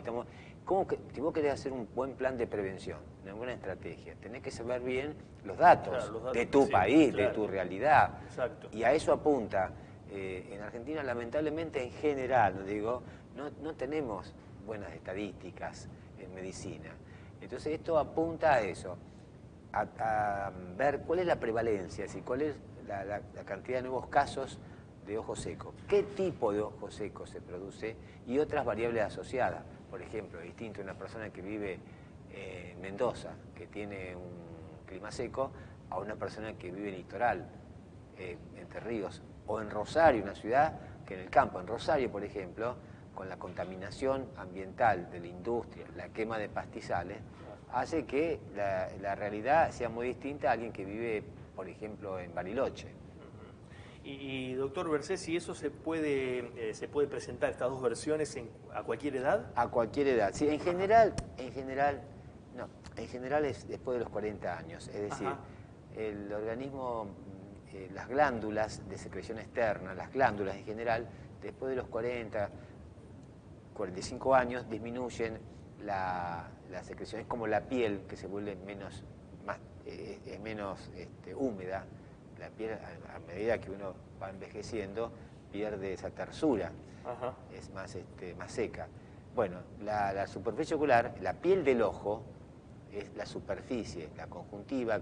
Si vos querés hacer un buen plan de prevención, una buena estrategia, tenés que saber bien los datos, claro, los datos de tu país, claro, de tu realidad. Exacto. Y a eso apunta. En Argentina, lamentablemente, en general, no tenemos buenas estadísticas en medicina. Entonces esto apunta a eso, a ver cuál es la prevalencia, es decir, cuál es la cantidad de nuevos casos de ojo seco, qué tipo de ojo seco se produce y otras variables asociadas. Por ejemplo, es distinto una persona que vive en Mendoza, que tiene un clima seco, a una persona que vive en Litoral, Entre Ríos, o en Rosario, una ciudad que en el campo. En Rosario, por ejemplo, con la contaminación ambiental de la industria, la quema de pastizales, hace que la realidad sea muy distinta a alguien que vive, por ejemplo, en Bariloche. Y doctor Bercés, ¿si eso se puede presentar, estas dos versiones, a cualquier edad? A cualquier edad. Sí, en general es después de los 40 años. Es decir, el organismo, las glándulas de secreción externa, las glándulas en general, después de los 40, 45 años, disminuyen la secreción. Es como la piel, que se vuelve menos húmeda. La piel, a medida que uno va envejeciendo, pierde esa tersura, es más seca. Bueno, la superficie ocular, la piel del ojo, es la superficie, la conjuntiva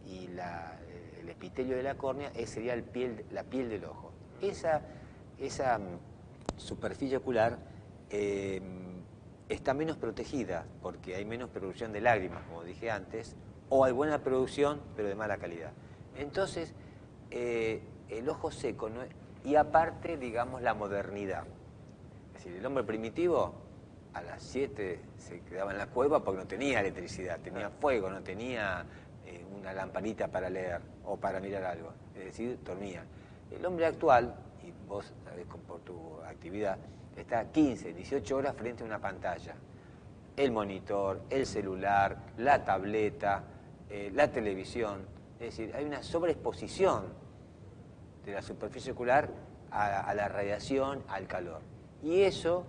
y el epitelio de la córnea, sería la piel del ojo. Esa superficie ocular está menos protegida porque hay menos producción de lágrimas, como dije antes, o hay buena producción, pero de mala calidad. Entonces, el ojo seco, y aparte, digamos, la modernidad. Es decir, el hombre primitivo a las 7 se quedaba en la cueva porque no tenía electricidad, tenía fuego, no tenía una lamparita para leer o para mirar algo. Es decir, dormía. El hombre actual, y vos sabés por tu actividad, está 15, 18 horas frente a una pantalla. El monitor, el celular, la tableta, la televisión. Es decir, hay una sobreexposición de la superficie ocular a la radiación, al calor. Y eso,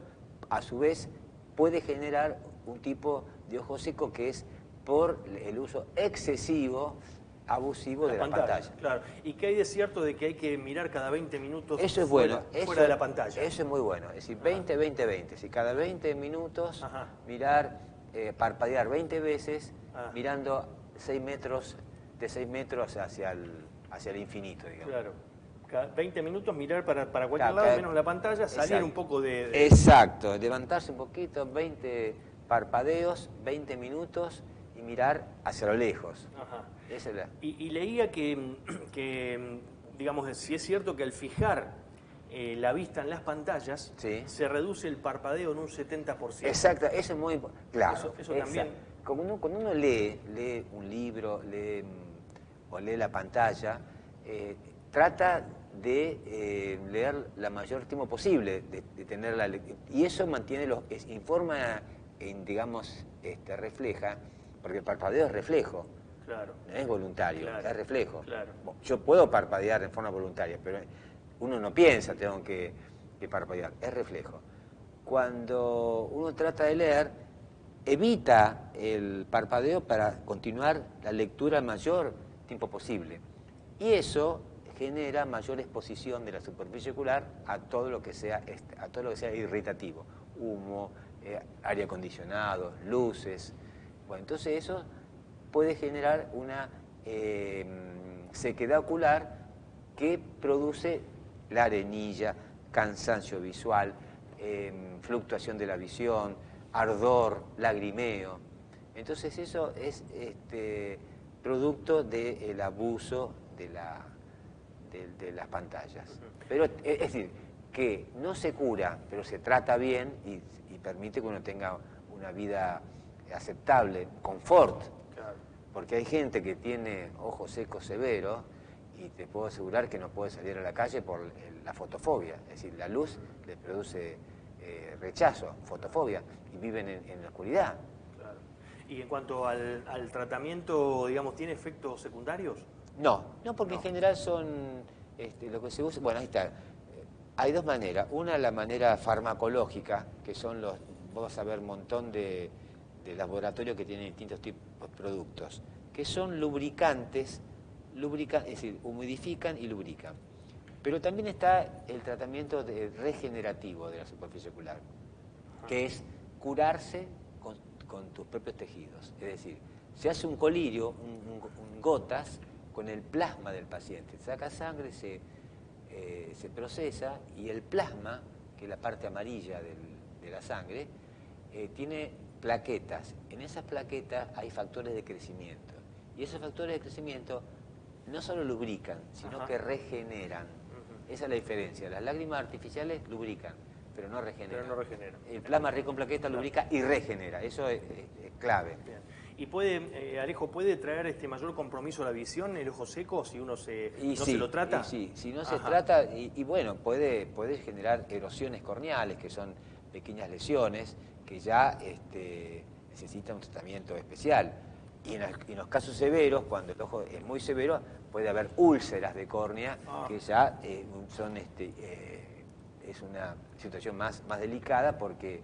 a su vez, puede generar un tipo de ojo seco que es por el uso excesivo, abusivo de la pantalla. Claro. ¿Y qué hay de cierto de que hay que mirar cada 20 minutos eso es bueno, fuera de la pantalla? Eso es muy bueno. Es decir, 20, 20, 20. Si cada 20 minutos mirar, parpadear 20 veces, mirando 6 metros, de 6 metros hacia el infinito, digamos. Claro. Cada 20 minutos mirar para cualquier lado, menos la pantalla, salir un poco de... Exacto, levantarse un poquito, 20 parpadeos, 20 minutos y mirar hacia lo lejos. Esa es y leía que, digamos, si es cierto que al fijar la vista en las pantallas, se reduce el parpadeo en un 70%. Exacto, eso es muy claro. Eso también... Cuando uno lee un libro, o lee la pantalla, trata de leer la mayor tiempo posible, de tener la lectura. Y eso mantiene informa, digamos, refleja, porque el parpadeo es reflejo, no es voluntario, es reflejo. Yo puedo parpadear en forma voluntaria, pero uno no piensa, tengo que parpadear, es reflejo. Cuando uno trata de leer, evita el parpadeo para continuar la lectura el mayor tiempo posible. Y eso genera mayor exposición de la superficie ocular a todo lo que sea irritativo, humo, aire acondicionado, luces. Bueno, entonces eso puede generar una sequedad ocular que produce la arenilla, cansancio visual, fluctuación de la visión, ardor, lagrimeo. Entonces eso es producto del abuso de las pantallas. Pero es decir, que no se cura, pero se trata bien y permite que uno tenga una vida aceptable, confort. Claro. Porque hay gente que tiene ojos secos severos y te puedo asegurar que no puede salir a la calle por la fotofobia. Es decir, la luz les produce rechazo, fotofobia, y viven en la oscuridad. Claro. Y en cuanto al tratamiento, digamos, ¿tiene efectos secundarios? No, porque en general son lo que se usa. Bueno, ahí está. Hay dos maneras. Una, la manera farmacológica, que son vos vas a ver un montón de laboratorios que tienen distintos tipos de productos, que son lubricantes, es decir, humidifican y lubrican. Pero también está el tratamiento regenerativo de la superficie ocular, que es curarse con tus propios tejidos. Es decir, se hace un colirio, un gotas, con el plasma del paciente. Se saca sangre, se procesa y el plasma, que es la parte amarilla de la sangre, tiene plaquetas. En esas plaquetas hay factores de crecimiento. Y esos factores de crecimiento no solo lubrican, sino que regeneran. Esa es la diferencia. Las lágrimas artificiales lubrican, pero no regeneran. El plasma rico en plaquetas lubrica y regenera. Eso es clave. Bien. ¿Y Alejo, puede traer mayor compromiso a la visión, el ojo seco, si uno no se lo trata? Sí, si no se trata, y bueno, puede generar erosiones corneales, que son pequeñas lesiones, que ya necesitan un tratamiento especial. Y en los casos severos, cuando el ojo es muy severo, puede haber úlceras de córnea, que ya es una situación más delicada porque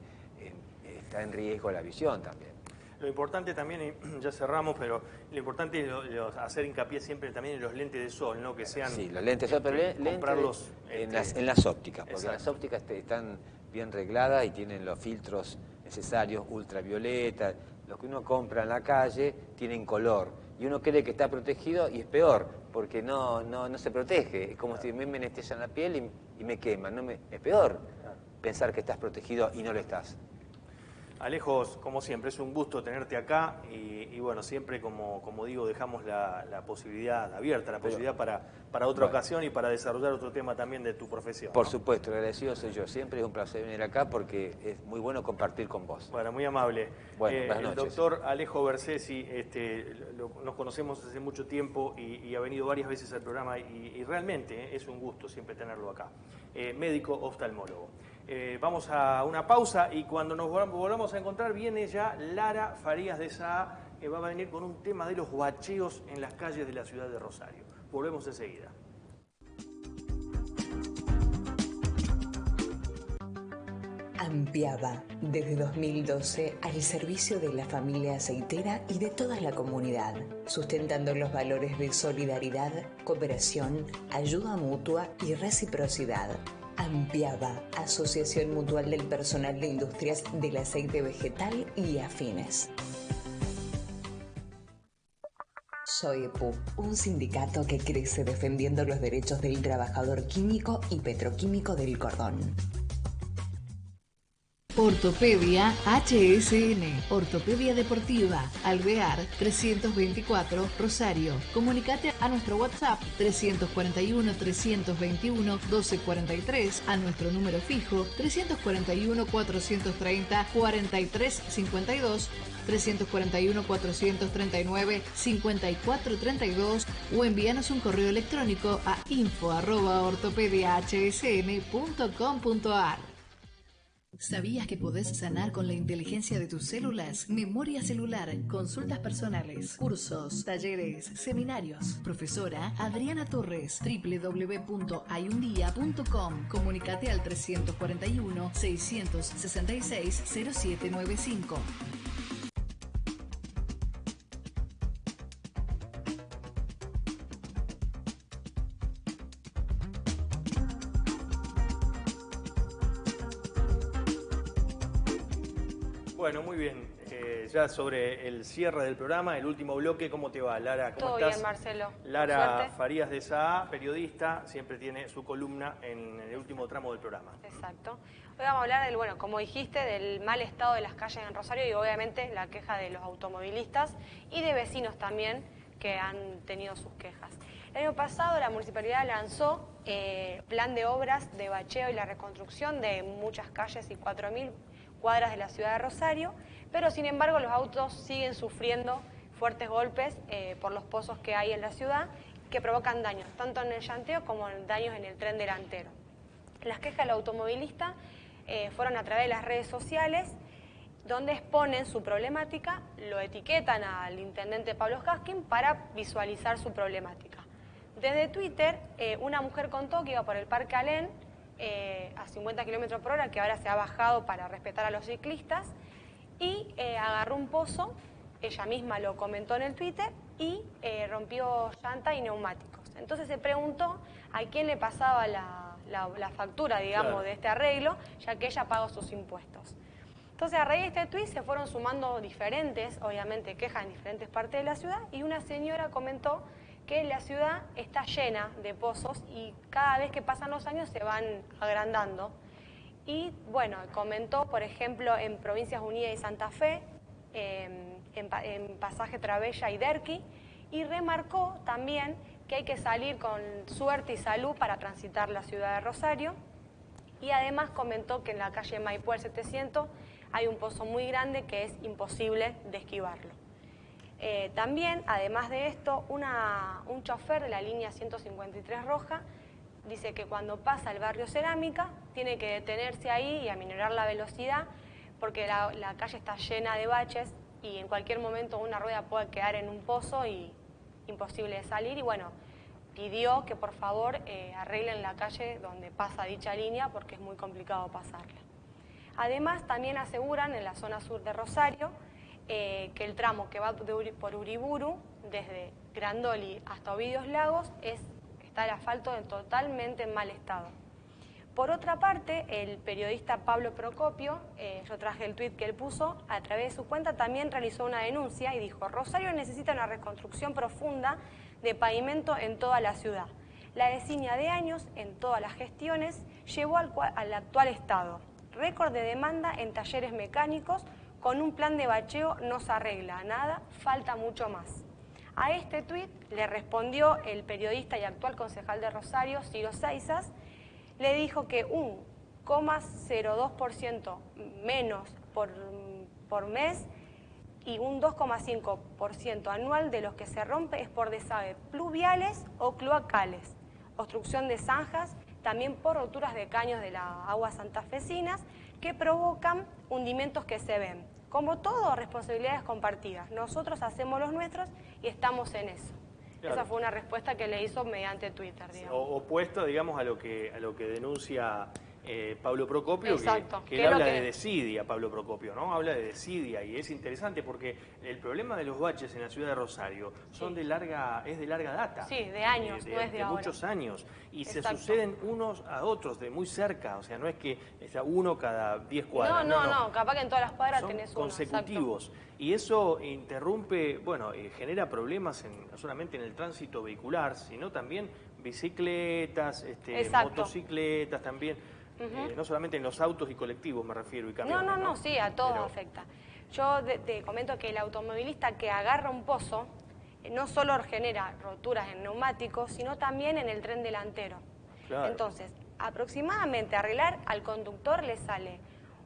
está en riesgo la visión también. Lo importante también, ya cerramos, pero lo importante es hacer hincapié siempre también en los lentes de sol, ¿no? Que sean... Sí, los lentes de sol, pero comprarlos en las ópticas, porque exacto. las ópticas están bien regladas y tienen los filtros necesarios, ultravioleta. Los que uno compra en la calle tienen color y uno cree que está protegido y es peor, porque no se protege. Es como si me anestesian la piel y me queman. Es peor pensar que estás protegido y no lo estás. Alejo, como siempre, es un gusto tenerte acá y bueno, siempre, como digo, dejamos la posibilidad abierta, la posibilidad para otra ocasión y para desarrollar otro tema también de tu profesión. Por supuesto, agradecido soy yo. Siempre es un placer venir acá porque es muy bueno compartir con vos. Bueno, muy amable. Bueno, buenas noches. El doctor Alejo Bersesi, nos conocemos hace mucho tiempo y ha venido varias veces al programa y realmente es un gusto siempre tenerlo acá. Médico oftalmólogo. Vamos a una pausa y cuando nos volvamos a encontrar viene ya Lara Farías de Saa, que va a venir con un tema de los bacheos en las calles de la ciudad de Rosario. Volvemos enseguida. Ampiaba, desde 2012, al servicio de la familia aceitera y de toda la comunidad, sustentando los valores de solidaridad, cooperación, ayuda mutua y reciprocidad. Ampiaba, Asociación Mutual del Personal de Industrias del Aceite Vegetal y Afines. SOEPU, un sindicato que crece defendiendo los derechos del trabajador químico y petroquímico del cordón. Ortopedia HSN, Ortopedia Deportiva, Alvear 324, Rosario. Comunicate a nuestro WhatsApp 341-321-1243, a nuestro número fijo 341-430-4352, 341-439-5432 o envíanos un correo electrónico a info@ortopediahsn.com.ar. ¿Sabías que podés sanar con la inteligencia de tus células? Memoria celular, consultas personales, cursos, talleres, seminarios. Profesora Adriana Torres, www.hayundia.com. Comunicate al 341-666-0795. Bueno, muy bien. ya sobre el cierre del programa, el último bloque. ¿Cómo te va, Lara? ¿Cómo Todo estás? bien, Marcelo. Lara Suerte. Farías de Saa, periodista, siempre tiene su columna en el último tramo del programa. Exacto. Hoy vamos a hablar del, bueno, como dijiste, del mal estado de las calles en Rosario y obviamente la queja de los automovilistas y de vecinos también que han tenido sus quejas. El año pasado la municipalidad lanzó plan de obras de bacheo y la reconstrucción de muchas calles y 4.000 cuadras de la ciudad de Rosario, pero sin embargo los autos siguen sufriendo fuertes golpes por los pozos que hay en la ciudad que provocan daños, tanto en el llanteo como daños en el tren delantero. Las quejas del automovilista fueron a través de las redes sociales, donde exponen su problemática, lo etiquetan al intendente Pablo Haskin para visualizar su problemática. Desde Twitter, una mujer contó que iba por el Parque Alén a 50 km por hora, que ahora se ha bajado para respetar a los ciclistas, y agarró un pozo, ella misma lo comentó en el Twitter, y rompió llanta y neumáticos. Entonces se preguntó a quién le pasaba la factura, digamos, claro, de este arreglo, ya que ella pagó sus impuestos. Entonces, a raíz de este tuit se fueron sumando diferentes, obviamente, quejas en diferentes partes de la ciudad, y una señora comentó que la ciudad está llena de pozos y cada vez que pasan los años se van agrandando. Y, bueno, comentó, por ejemplo, en Provincias Unidas y Santa Fe, en Pasaje Travella y Derqui, y remarcó también que hay que salir con suerte y salud para transitar la ciudad de Rosario. Y además comentó que en la calle Maipú, el 700, hay un pozo muy grande que es imposible de esquivarlo. También, además de esto, un chofer de la línea 153 Roja dice que cuando pasa el barrio Cerámica tiene que detenerse ahí y aminorar la velocidad porque la calle está llena de baches y en cualquier momento una rueda puede quedar en un pozo y imposible de salir. Y bueno, pidió que por favor arreglen la calle donde pasa dicha línea porque es muy complicado pasarla. Además, también aseguran en la zona sur de Rosario que el tramo que va por Uriburu, desde Grandoli hasta Ovidios Lagos, está el asfalto totalmente en mal estado. Por otra parte, el periodista Pablo Procopio, yo traje el tuit que él puso, a través de su cuenta también realizó una denuncia y dijo: Rosario necesita una reconstrucción profunda de pavimento en toda la ciudad. La desidia de años en todas las gestiones llevó al actual estado. Récord de demanda en talleres mecánicos, con un plan de bacheo no se arregla nada, falta mucho más. A este tuit le respondió el periodista y actual concejal de Rosario, Ciro Seisas, le dijo que un 0,02% menos por mes y un 2,5% anual de los que se rompe es por desagues pluviales o cloacales, obstrucción de zanjas, también por roturas de caños de las aguas santafesinas que provocan hundimientos que se ven. Como todo, responsabilidades compartidas. Nosotros hacemos los nuestros y estamos en eso. Claro. Esa fue una respuesta que le hizo mediante Twitter, digamos. Opuesta, digamos, a lo que denuncia Pablo Procopio, exacto, que él habla de desidia, Pablo Procopio, ¿no? Habla de desidia y es interesante porque el problema de los baches en la ciudad de Rosario es de larga data. Sí, de años, no es de ahora. Muchos años. Y exacto, se suceden unos a otros, de muy cerca, o sea, no es que está uno cada 10 cuadras. No, capaz que en todas las cuadras son tenés uno. Consecutivos. Exacto. Y eso interrumpe, bueno, genera problemas no solamente en el tránsito vehicular, sino también bicicletas, motocicletas también. No solamente en los autos y colectivos me refiero y camiones. No, sí, a todos afecta. Yo te comento que el automovilista que agarra un pozo no solo genera roturas en neumáticos, sino también en el tren delantero. Claro. Entonces, aproximadamente arreglar al conductor le sale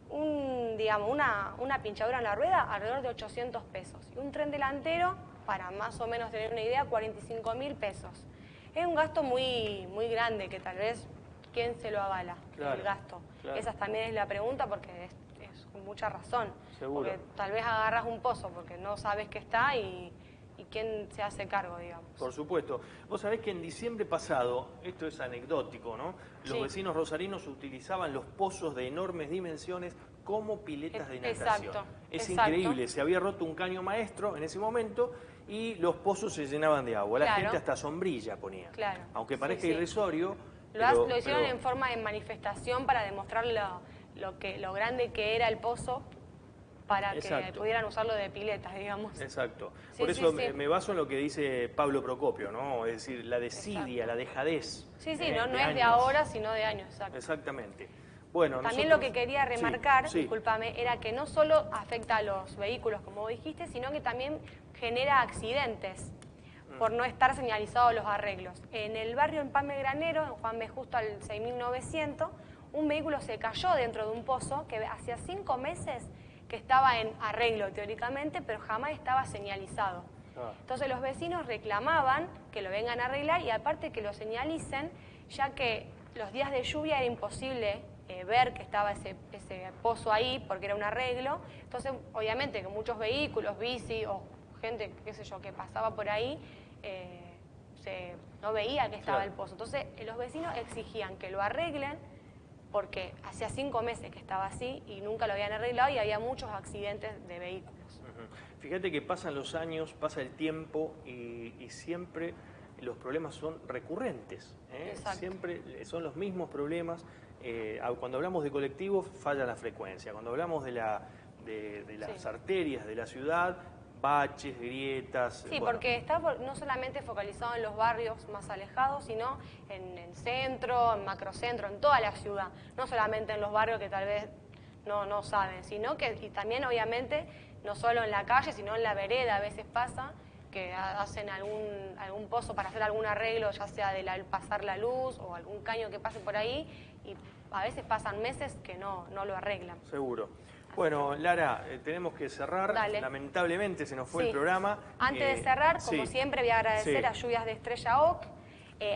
una pinchadura en la rueda alrededor de 800 pesos. Y un tren delantero, para más o menos tener una idea, 45.000 pesos. Es un gasto muy, muy grande que tal vez... ¿Quién se lo avala, claro, el gasto? Claro. Esa también es la pregunta porque es con mucha razón. Seguro. Porque tal vez agarras un pozo porque no sabes que está y quién se hace cargo, digamos. Por supuesto. Vos sabés que en diciembre pasado, esto es anecdótico, ¿no? Los vecinos rosarinos utilizaban los pozos de enormes dimensiones como piletas de natación. Exacto. Es increíble, se había roto un caño maestro en ese momento y los pozos se llenaban de agua. La gente hasta sombrilla ponía. Claro. Aunque parezca irrisorio... Lo hicieron en forma de manifestación para demostrar lo grande que era el pozo para Exacto. que pudieran usarlo de piletas, digamos. Exacto. Sí, Por eso sí, sí. me baso en lo que dice Pablo Procopio, ¿no? Es decir, la desidia, Exacto. la dejadez. Sí, sí, no es de años. ahora, sino de años, exacto. Exactamente. Bueno, También nosotros... lo que quería remarcar, Sí. discúlpame, era que no solo afecta a los vehículos, como vos dijiste, sino que también genera accidentes por no estar señalizados los arreglos. En el barrio Empalme Granero, en Juan B. Justo al 6900, un vehículo se cayó dentro de un pozo que hacía 5 meses que estaba en arreglo teóricamente, pero jamás estaba señalizado. Entonces los vecinos reclamaban que lo vengan a arreglar y aparte que lo señalicen, ya que los días de lluvia era imposible ver que estaba ese pozo ahí porque era un arreglo. Entonces, obviamente que muchos vehículos, bici o gente, qué sé yo, que pasaba por ahí, no veía que estaba el pozo. Entonces, los vecinos exigían que lo arreglen porque hacía 5 meses que estaba así y nunca lo habían arreglado y había muchos accidentes de vehículos. Fíjate que pasan los años, pasa el tiempo y siempre los problemas son recurrentes. Siempre son los mismos problemas. Cuando hablamos de colectivos, falla la frecuencia. Cuando hablamos de las arterias de la ciudad, baches, grietas... Sí, porque está no solamente focalizado en los barrios más alejados, sino en el centro, en macrocentro, en toda la ciudad. No solamente en los barrios que tal vez no saben, sino que y también obviamente no solo en la calle, sino en la vereda a veces pasa que hacen algún pozo para hacer algún arreglo, ya sea de pasar la luz o algún caño que pase por ahí, y a veces pasan meses que no lo arreglan. Seguro. Bueno, Lara, tenemos que cerrar. Dale. Lamentablemente se nos fue el programa. Antes de cerrar, como siempre, voy a agradecer a Lluvias de Estrella OC,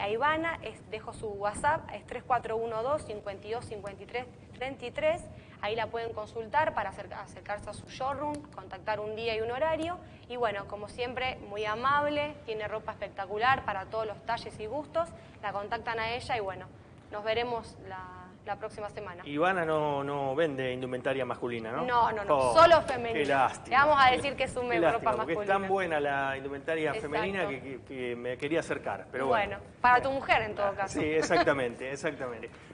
a Ivana, dejo su WhatsApp, es 3412-5253-33. Ahí la pueden consultar para acercarse a su showroom, contactar un día y un horario. Y bueno, como siempre, muy amable, tiene ropa espectacular para todos los talles y gustos. La contactan a ella y bueno, nos veremos la próxima semana. Ivana no vende indumentaria masculina, ¿no? No, solo femenina. Qué lástima. Le vamos a decir que sume ropa porque masculina. es tan buena la indumentaria femenina que me quería acercar. Pero bueno, para tu mujer en todo caso. Sí, exactamente.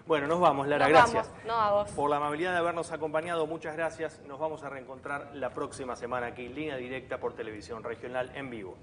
Bueno, nos vamos, Lara, gracias. No, a vos. Por la amabilidad de habernos acompañado, muchas gracias. Nos vamos a reencontrar la próxima semana aquí en Línea Directa por Televisión Regional en vivo.